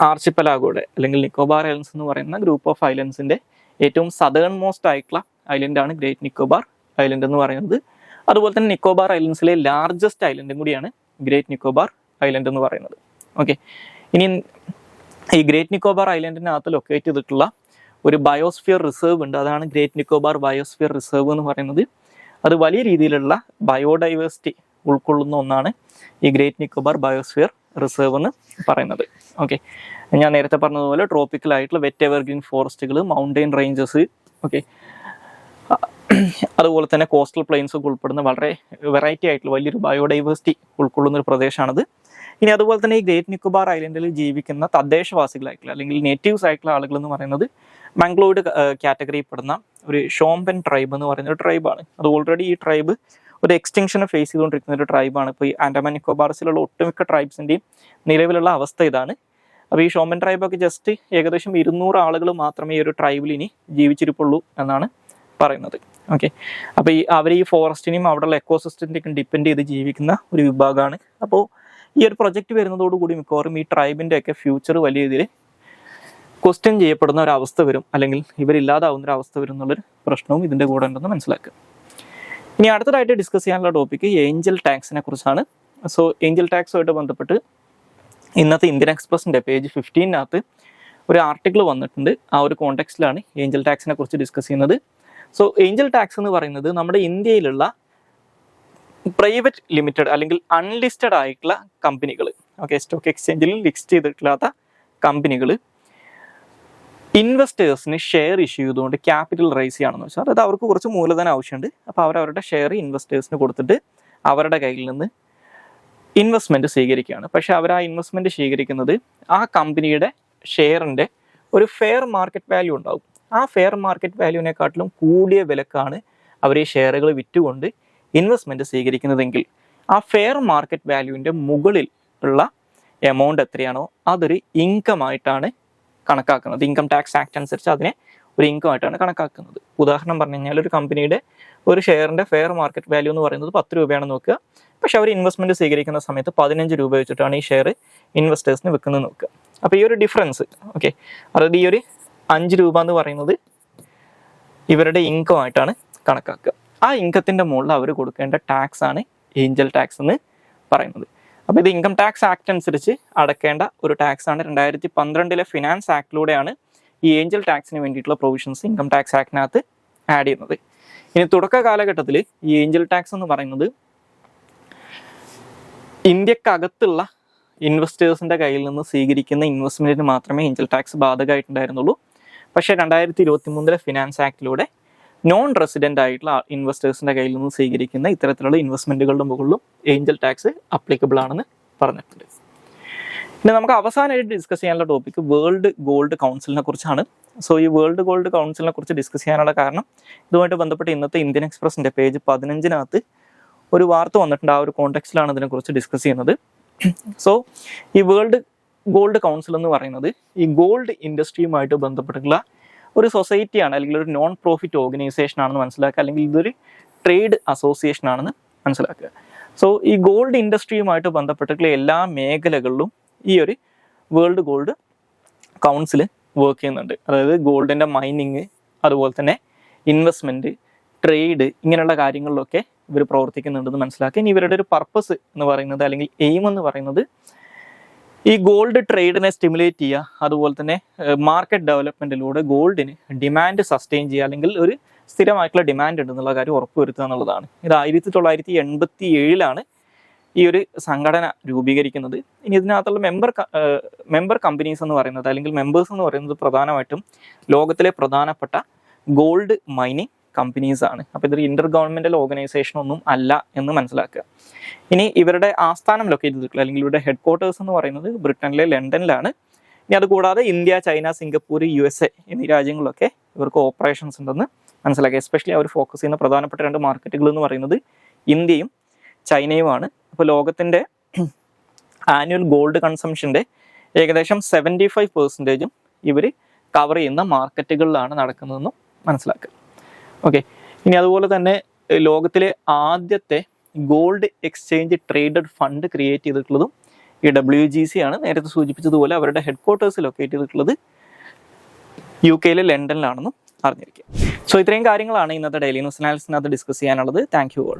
ആർച്ചിപ്പലാഗോയുടെ അല്ലെങ്കിൽ നിക്കോബാർ ഐലൻഡ്സ് എന്ന് പറയുന്ന ഗ്രൂപ്പ് ഓഫ് ഐലൻഡ്സിന്റെ ഏറ്റവും സദേൺ മോസ്റ്റ് ആയിട്ടുള്ള ഐലൻഡാണ് ഗ്രേറ്റ് നിക്കോബാർ ഐലൻഡ് എന്ന് പറയുന്നത്. അതുപോലെ തന്നെ നിക്കോബാർ ഐലൻഡ്സിലെ ലാർജസ്റ്റ് ഐലൻഡും കൂടിയാണ് ഗ്രേറ്റ് നിക്കോബാർ ഐലൻഡ് എന്ന് പറയുന്നത്. ഓക്കെ, ഇനി ഈ ഗ്രേറ്റ് നിക്കോബാർ ഐലൻഡിനകത്ത് ലൊക്കേറ്റ് ചെയ്തിട്ടുള്ള ഒരു ബയോസ്ഫിയർ റിസർവ് ഉണ്ട്. അതാണ് ഗ്രേറ്റ് നിക്കോബാർ ബയോസ്ഫിയർ റിസർവ് എന്ന് പറയുന്നത്. അത് വലിയ രീതിയിലുള്ള ബയോഡൈവേഴ്സിറ്റി ഉൾക്കൊള്ളുന്ന ഒന്നാണ് ഈ ഗ്രേറ്റ് നിക്കോബാർ ബയോസ്ഫിയർ റിസർവ് എന്ന് പറയുന്നത്. ഓക്കെ, ഞാൻ നേരത്തെ പറഞ്ഞതുപോലെ ട്രോപ്പിക്കൽ ആയിട്ടുള്ള വെറ്റ് എവർഗ്രീൻ ഫോറസ്റ്റുകൾ, മൗണ്ടെയിൻ റേഞ്ചസ്, ഓക്കെ, അതുപോലെ തന്നെ കോസ്റ്റൽ പ്ലെയിൻസ് ഒക്കെ ഉൾപ്പെടുന്ന വളരെ വെറൈറ്റി ആയിട്ടുള്ള വലിയൊരു ബയോഡൈവേഴ്സിറ്റി ഉൾക്കൊള്ളുന്ന ഒരു പ്രദേശമാണിത്. ഇനി അതുപോലെ തന്നെ ഈ ഗ്രേറ്റ് നിക്കോബാർ ഐലൻഡിൽ ജീവിക്കുന്ന തദ്ദേശവാസികളായിട്ടുള്ള അല്ലെങ്കിൽ നേറ്റീവ്സ് ആയിട്ടുള്ള ആളുകൾ എന്ന് പറയുന്നത് മംഗ്ലോയിഡ് കാറ്റഗറിയിൽ പെടുന്ന ഒരു ഷോംപെൻ ട്രൈബ് എന്ന് പറയുന്ന ഒരു ട്രൈബാണ്. അത് ഓൾറെഡി ഈ ട്രൈബ് ഒരു എക്സ്റ്റിങ്ഷനെ ഫേസ് ചെയ്തുകൊണ്ടിരിക്കുന്ന ഒരു ട്രൈബാണ്. ഇപ്പോൾ ഈ ആൻഡമാൻ നിക്കോബാർസിലുള്ള ഒട്ടുമിക്ക ട്രൈബ്സിൻ്റെയും നിലവിലുള്ള അവസ്ഥ ഇതാണ്. അപ്പോൾ ഈ ഷോംപെൻ ട്രൈബൊക്കെ ജസ്റ്റ് ഏകദേശം 200 ആളുകൾ മാത്രമേ ഈ ഒരു ട്രൈബിൽ ഇനി ജീവിച്ചിരിപ്പുള്ളൂ എന്നാണ് പറയുന്നത്. ഓക്കെ, അപ്പോൾ അവർ ഈ ഫോറസ്റ്റിനെയും അവിടെയുള്ള എക്കോസിസ്റ്റത്തിൻ്റെയൊക്കെ ഡിപ്പെൻഡ് ചെയ്ത് ജീവിക്കുന്ന ഒരു വിഭാഗമാണ്. അപ്പോൾ ഈ ഒരു പ്രൊജക്റ്റ് വരുന്നതോടുകൂടി മിക്കവാറും ഈ ട്രൈബിൻ്റെ ഒക്കെ ഫ്യൂച്ചർ വലിയ രീതിയിൽ ക്വസ്റ്റ്യൻ ചെയ്യപ്പെടുന്ന ഒരു അവസ്ഥ വരും, അല്ലെങ്കിൽ ഇവരില്ലാതാവുന്ന ഒരു അവസ്ഥ വരും എന്നുള്ളൊരു പ്രശ്നവും ഇതിൻ്റെ കൂടെ ഉണ്ടെന്ന് മനസ്സിലാക്കുക. ഇനി അടുത്തതായിട്ട് ഡിസ്കസ് ചെയ്യാനുള്ള ടോപ്പിക്ക് ഏഞ്ചൽ ടാക്സിനെ കുറിച്ചാണ്. സോ ഏഞ്ചൽ ടാക്സുമായിട്ട് ബന്ധപ്പെട്ട് ഇന്നത്തെ ഇന്ത്യൻ എക്സ്പ്രസിൻ്റെ പേജ് 15 ഒരു ആർട്ടിക്കിൾ വന്നിട്ടുണ്ട്. ആ ഒരു കോണ്ടെക്സ്റ്റിലാണ് ഏഞ്ചൽ ടാക്സിനെ കുറിച്ച് ഡിസ്കസ് ചെയ്യുന്നത്. സോ ഏഞ്ചൽ ടാക്സ് എന്ന് പറയുന്നത് നമ്മുടെ ഇന്ത്യയിലുള്ള പ്രൈവറ്റ് ലിമിറ്റഡ് അല്ലെങ്കിൽ അൺലിസ്റ്റഡ് ആയിട്ടുള്ള കമ്പനികൾ, ഓക്കെ, സ്റ്റോക്ക് എക്സ്ചേഞ്ചിൽ ലിസ്റ്റ് ചെയ്തിട്ടില്ലാത്ത കമ്പനികൾ ഇൻവെസ്റ്റേഴ്സിന് ഷെയർ ഇഷ്യൂ ചെയ്തുകൊണ്ട് ക്യാപിറ്റൽ റൈസ് ചെയ്യുകയാണെന്ന് വെച്ചാൽ അതായത് അവർക്ക് കുറച്ച് മൂലധനം ആവശ്യമുണ്ട്. അപ്പോൾ അവരവരുടെ ഷെയർ ഇൻവെസ്റ്റേഴ്സിന് കൊടുത്തിട്ട് അവരുടെ കയ്യിൽ നിന്ന് ഇൻവെസ്റ്റ്മെൻറ്റ് സ്വീകരിക്കുകയാണ്. പക്ഷേ അവർ ആ ഇൻവെസ്റ്റ്മെൻറ്റ് സ്വീകരിക്കുന്നത് ആ കമ്പനിയുടെ ഷെയറിൻ്റെ ഒരു ഫെയർ മാർക്കറ്റ് വാല്യൂ ഉണ്ടാവും. ആ ഫെയർ മാർക്കറ്റ് വാല്യൂവിനെക്കാട്ടിലും കൂടിയ വിലക്കാണ് അവർ ഈ ഷെയറുകൾ വിറ്റുകൊണ്ട് ഇൻവെസ്റ്റ്മെൻറ്റ് സ്വീകരിക്കുന്നതെങ്കിൽ ആ ഫെയർ മാർക്കറ്റ് വാല്യൂവിൻ്റെ മുകളിൽ ഉള്ള എമൗണ്ട് എത്രയാണോ അതൊരു ഇൻകം ആയിട്ടാണ് കണക്കാക്കുന്നത്. ഇൻകം ടാക്സ് ആക്ട് അനുസരിച്ച് അതിനെ ഒരു ഇൻകം ആയിട്ടാണ് കണക്കാക്കുന്നത്. ഉദാഹരണം പറഞ്ഞു കഴിഞ്ഞാൽ ഒരു കമ്പനിയുടെ ഒരു ഷെയറിൻ്റെ ഫെയർ മാർക്കറ്റ് വാല്യൂ എന്ന് പറയുന്നത് 10 രൂപയാണെന്ന് നോക്കുക. പക്ഷെ അവർ ഇൻവെസ്റ്റ്മെൻറ്റ് സ്വീകരിക്കുന്ന സമയത്ത് 15 രൂപ വെച്ചിട്ടാണ് ഈ ഷെയർ ഇൻവെസ്റ്റേഴ്സിന് വെക്കുന്നത് നോക്കുക. അപ്പോൾ ഈ ഒരു ഡിഫറൻസ്, ഓക്കെ, അതായത് ഈ ഒരു 5 രൂപ എന്ന് പറയുന്നത് ഇവരുടെ ഇൻകം ആയിട്ടാണ് കണക്കാക്കുക. ആ ഇൻകത്തിൻ്റെ മുകളിൽ അവർ കൊടുക്കേണ്ട ടാക്സ് ആണ് ഏഞ്ചൽ ടാക്സ് എന്ന് പറയുന്നത്. അപ്പോൾ ഇത് ഇൻകം ടാക്സ് ആക്ട് അനുസരിച്ച് അടക്കേണ്ട ഒരു ടാക്സ് ആണ്. 2012 ഫിനാൻസ് ആക്ടിലൂടെയാണ് ഈ ഏഞ്ചൽ ടാക്സിന് വേണ്ടിയിട്ടുള്ള പ്രൊവിഷൻസ് ഇൻകം ടാക്സ് ആക്ടിനകത്ത് ആഡ് ചെയ്യുന്നത്. ഇനി തുടക്ക കാലഘട്ടത്തിൽ ഈ ഏഞ്ചൽ ടാക്സ് എന്ന് പറയുന്നത് ഇന്ത്യക്കകത്തുള്ള ഇൻവെസ്റ്റേഴ്സിൻ്റെ കയ്യിൽ നിന്ന് സ്വീകരിക്കുന്ന ഇൻവെസ്റ്റ്മെൻറ്റിന് മാത്രമേ ഏഞ്ചൽ ടാക്സ് ബാധകമായിട്ടുണ്ടായിരുന്നുള്ളൂ. പക്ഷേ 2023 ഫിനാൻസ് ആക്ടിലൂടെ നോൺ റെസിഡൻ്റ് ആയിട്ടുള്ള ഇൻവെസ്റ്റേഴ്സിൻ്റെ കയ്യിൽ നിന്ന് സ്വീകരിക്കുന്ന ഇത്തരത്തിലുള്ള ഇൻവെസ്റ്റ്മെൻറ്റുകളുടെ മുകളിലും ഏഞ്ചൽ ടാക്സ് അപ്ലിക്കബിൾ ആണെന്ന് പറഞ്ഞിട്ടുണ്ട്. ഇനി നമുക്ക് അവസാനമായിട്ട് ഡിസ്കസ് ചെയ്യാനുള്ള ടോപ്പിക്ക് വേൾഡ് ഗോൾഡ് കൗൺസിലിനെ കുറിച്ചാണ്. സോ ഈ വേൾഡ് ഗോൾഡ് കൗൺസിലിനെ കുറിച്ച് ഡിസ്കസ് ചെയ്യാനുള്ള കാരണം ഇതുമായിട്ട് ബന്ധപ്പെട്ട് ഇന്നത്തെ ഇന്ത്യൻ എക്സ്പ്രസിൻ്റെ പേജ് 15 ഒരു വാർത്ത വന്നിട്ടുണ്ട്. ആ ഒരു കോണ്ടെക്സ്റ്റിലാണ് ഇതിനെക്കുറിച്ച് ഡിസ്കസ് ചെയ്യുന്നത്. സോ ഈ വേൾഡ് ഗോൾഡ് കൗൺസിൽ എന്ന് പറയുന്നത് ഈ ഗോൾഡ് ഇൻഡസ്ട്രിയുമായിട്ട് ബന്ധപ്പെട്ടുള്ള ഒരു സൊസൈറ്റിയാണ്, അല്ലെങ്കിൽ ഒരു നോൺ പ്രോഫിറ്റ് ഓർഗനൈസേഷൻ ആണെന്ന് മനസ്സിലാക്കുക, അല്ലെങ്കിൽ ഇതൊരു ട്രേഡ് അസോസിയേഷൻ ആണെന്ന് മനസ്സിലാക്കുക. സോ ഈ ഗോൾഡ് ഇൻഡസ്ട്രിയുമായിട്ട് ബന്ധപ്പെട്ടിട്ടുള്ള എല്ലാ മേഖലകളിലും ഈ ഒരു വേൾഡ് ഗോൾഡ് കൗൺസിൽ വർക്ക് ചെയ്യുന്നുണ്ട്. അതായത് ഗോൾഡിൻ്റെ മൈനിങ്, അതുപോലെ തന്നെ ഇൻവെസ്റ്റ്മെൻറ്റ്, ട്രേഡ്, ഇങ്ങനെയുള്ള കാര്യങ്ങളിലൊക്കെ ഇവർ പ്രവർത്തിക്കുന്നുണ്ടെന്ന് മനസ്സിലാക്കുക. ഇനി ഇവരുടെ ഒരു പർപ്പസ് എന്ന് പറയുന്നത്, അല്ലെങ്കിൽ എയിം എന്ന് പറയുന്നത്, ഈ ഗോൾഡ് ട്രേഡിനെ സ്റ്റിമുലേറ്റ് ചെയ്യുക, അതുപോലെ തന്നെ മാർക്കറ്റ് ഡെവലപ്മെൻറ്റിലൂടെ ഗോൾഡിന് ഡിമാൻഡ് സസ്റ്റെയിൻ ചെയ്യുക, അല്ലെങ്കിൽ ഒരു സ്ഥിരമായിട്ടുള്ള ഡിമാൻഡ് ഉണ്ടെന്നുള്ള കാര്യം ഉറപ്പുവരുത്തുക എന്നുള്ളതാണ്. ഇത് 1987 ഈ ഒരു സംഘടന രൂപീകരിക്കുന്നത്. ഇനി ഇതിനകത്തുള്ള മെമ്പർ കമ്പനീസ് എന്ന് പറയുന്നത്, അല്ലെങ്കിൽ മെമ്പേഴ്സ് എന്ന് പറയുന്നത് പ്രധാനമായിട്ടും ലോകത്തിലെ പ്രധാനപ്പെട്ട ഗോൾഡ് മൈനിങ് കമ്പനീസ് ആണ്. അപ്പോൾ ഇതൊരു ഇന്റർ ഗവൺമെന്റൽ ഓർഗനൈസേഷൻ ഒന്നും അല്ല എന്ന് മനസ്സിലാക്കുക. ഇനി ഇവരുടെ ആസ്ഥാനം ലൊക്കേറ്റ് ചെയ്തിട്ടുള്ള, അല്ലെങ്കിൽ ഇവരുടെ ഹെഡ് ക്വാർട്ടേഴ്സ് എന്ന് പറയുന്നത് ബ്രിട്ടനിലെ ലണ്ടനിലാണ്. ഇനി അതുകൂടാതെ ഇന്ത്യ, ചൈന, സിംഗപ്പൂർ, USA എന്നീ രാജ്യങ്ങളിലൊക്കെ ഇവർക്ക് ഓപ്പറേഷൻസ് ഉണ്ടെന്ന് മനസ്സിലാക്കുക. എസ്പെഷ്യലി അവർ ഫോക്കസ് ചെയ്യുന്ന പ്രധാനപ്പെട്ട 2 മാർക്കറ്റുകൾ എന്ന് പറയുന്നത് ഇന്ത്യയും ചൈനയുമാണ്. അപ്പോൾ ലോകത്തിൻ്റെ ആനുവൽ ഗോൾഡ് കൺസംഷൻ്റെ ഏകദേശം 75% ഇവർ കവർ ചെയ്യുന്ന മാർക്കറ്റുകളിലാണ് നടക്കുന്നതെന്നും മനസ്സിലാക്കുക. ഓക്കെ, ഇനി അതുപോലെ തന്നെ ലോകത്തിലെ ആദ്യത്തെ gold exchange traded fund create ചെയ്തിട്ടുള്ളതും ഈ WGC ആണ്. നേരത്തെ സൂചിപ്പിച്ചതുപോലെ അവരുടെ ഹെഡ് ക്വാർട്ടേഴ്സ് ലൊക്കേറ്റ് ചെയ്തിട്ടുള്ളത് UK ലണ്ടനിലാണെന്നും അറിഞ്ഞിരിക്കുക. സോ ഇത്രയും കാര്യങ്ങളാണ് ഇന്നത്തെ ഡെയിലി ന്യൂസ് അനാലിസിനകത്ത് ഡിസ്കസ് ചെയ്യാനുള്ളത്. Thank you all.